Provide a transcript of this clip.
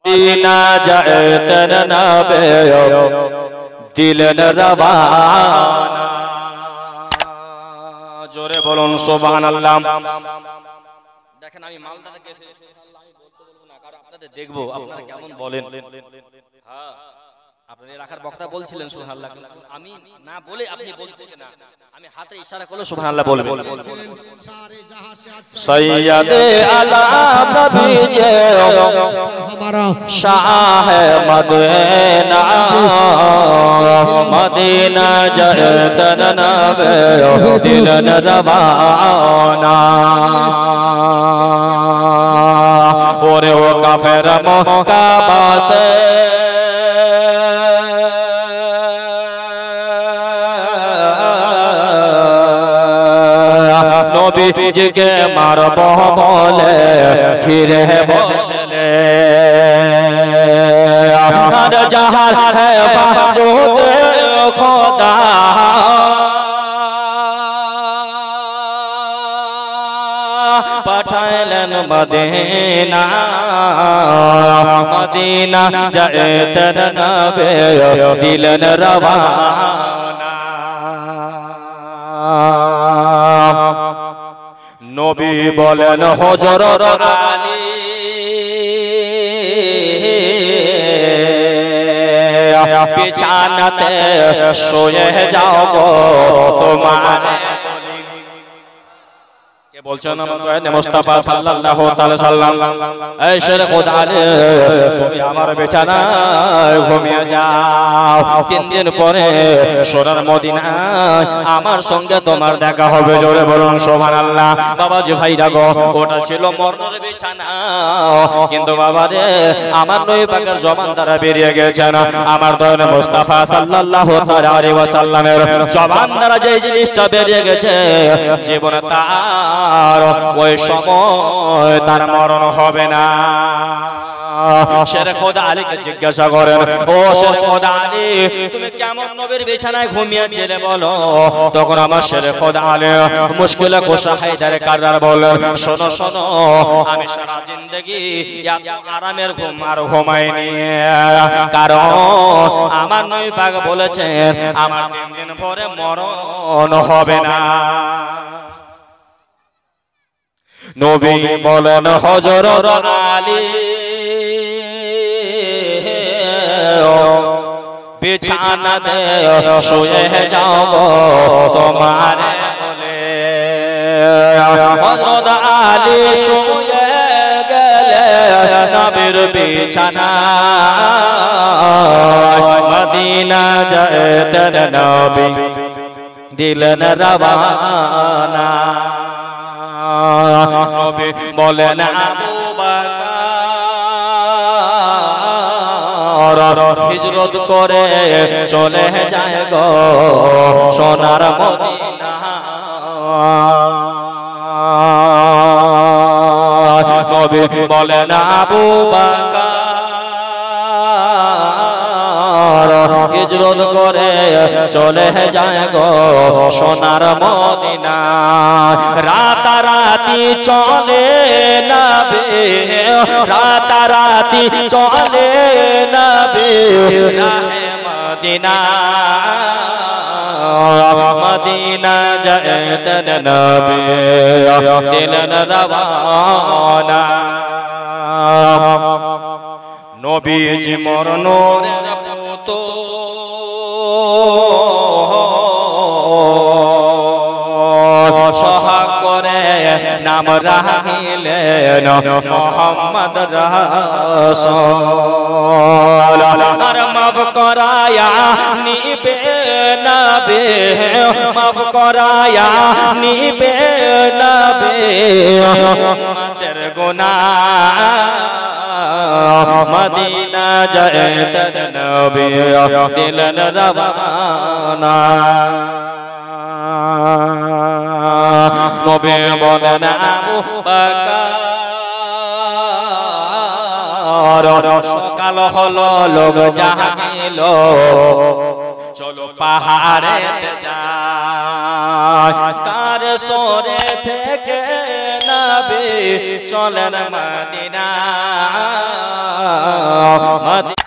Medina जातन नबी दिलन रवाना। जोरे बोलुन सुबहानाल्लाह। দেখেন আমি মালদাকে সুবহানাল্লাহ আমি বলতে বলবো না, কারণ আপনাদের দেখবো আপনারা কেমন বলেন। হ্যাঁ আপনি রাখার বক্তা বলছিলেন সুবহানাল্লাহ, আমি না বলে আপনি বলছেন না, আমি হাতে ইশারা করলে সুবহানাল্লাহ বলবেন। সৈয়দ আলম নবী যে हमारा शाह मदीना मदीना जतन नबी दिलन रवाना। और वो काफिर मक्का से नबी के मारब बोले घिरे बसले हर जहां है बारूद खुदा पठालन मदीना मदीना जातन नबी दिलन रवाना। नबी बोलेन हजरत आली बिछानाते सोए जाओ तुम्हारे বলছেন আমাদের মুস্তাফা সাল্লাল্লাহু তাআলা সাল্লাম এই শের খোদা রে তুমি আমার বিছানায় ঘুমিয়ে যাও, 3 দিন পরে সোনার মদিনায় আমার সঙ্গে তোমার দেখা হবে। জোরে বলুন সুবহানাল্লাহ। বাবাজি ভাইরা গো, ওটা ছিল মরণের বিছানা, কিন্তু বাবা রে আমার নবী পাকের জবান দ্বারা বেরিয়ে গেছেন আমার দয়াল মুস্তাফা সাল্লাল্লাহু তাআলা আলাইহি ওয়াসাল্লামের জবান দ্বারা যে জিনিসটা বেরিয়ে গেছে জীবনে তার ওই সময় তার মরণ হবে না। শের খোদা আলীকে জিজ্ঞাসা করেন, ও শের খোদা আলী তুমি কেমন নবীর বিছানায় ঘুমিয়েছিলে বলো। তখন আমার শের খোদা আলী মুশকিলে কোশা হায়দারে কাররার বললেন, শোনো শোনো আমি সারা জিন্দেগি আরামের ঘুম আর ঘুমাইনি, কারণ আমার নবী পাক বলেছেন আমার 3 দিন পরে মরণ হবে না। নবী বলেন হযরত আলী বিছানাতে শুয়ে যাও তোমার বলে। হযরত আলী শুয়ে গেলে নবীর বিছানায় মদিনা যাতন নবী দিলেন রওয়ানা। নবী বলেন আবু বকর হিজরত করে চলে যায় গো সোনার মদিনা। নবী বলেন আবু বকর হিজরত করে চলে যায় গো সোনার মদিনা। রাতারাতি চলে নবী রাতারাতি চলে নবী রাহে মদিনা মদিনা যাতন নবী দিলেন রওয়ানা। নবীজি মরণের সোহাগ করে নাম রাখিলেন মোহাম্মদ রাসূল। আর মাফ করায়া নিবে নবী মাফ করায়া নিবে নবী উম্মতের গুনাহ। মদিনা যাতন নবী দিলেন রওয়ানা। নবী বলেন আবু বকর সকাল হলো লোক জাগিল চলো পাহাড়েতে যাই। তার সরে থেকে নবী চলেন মদিনা মোহাম্মদ।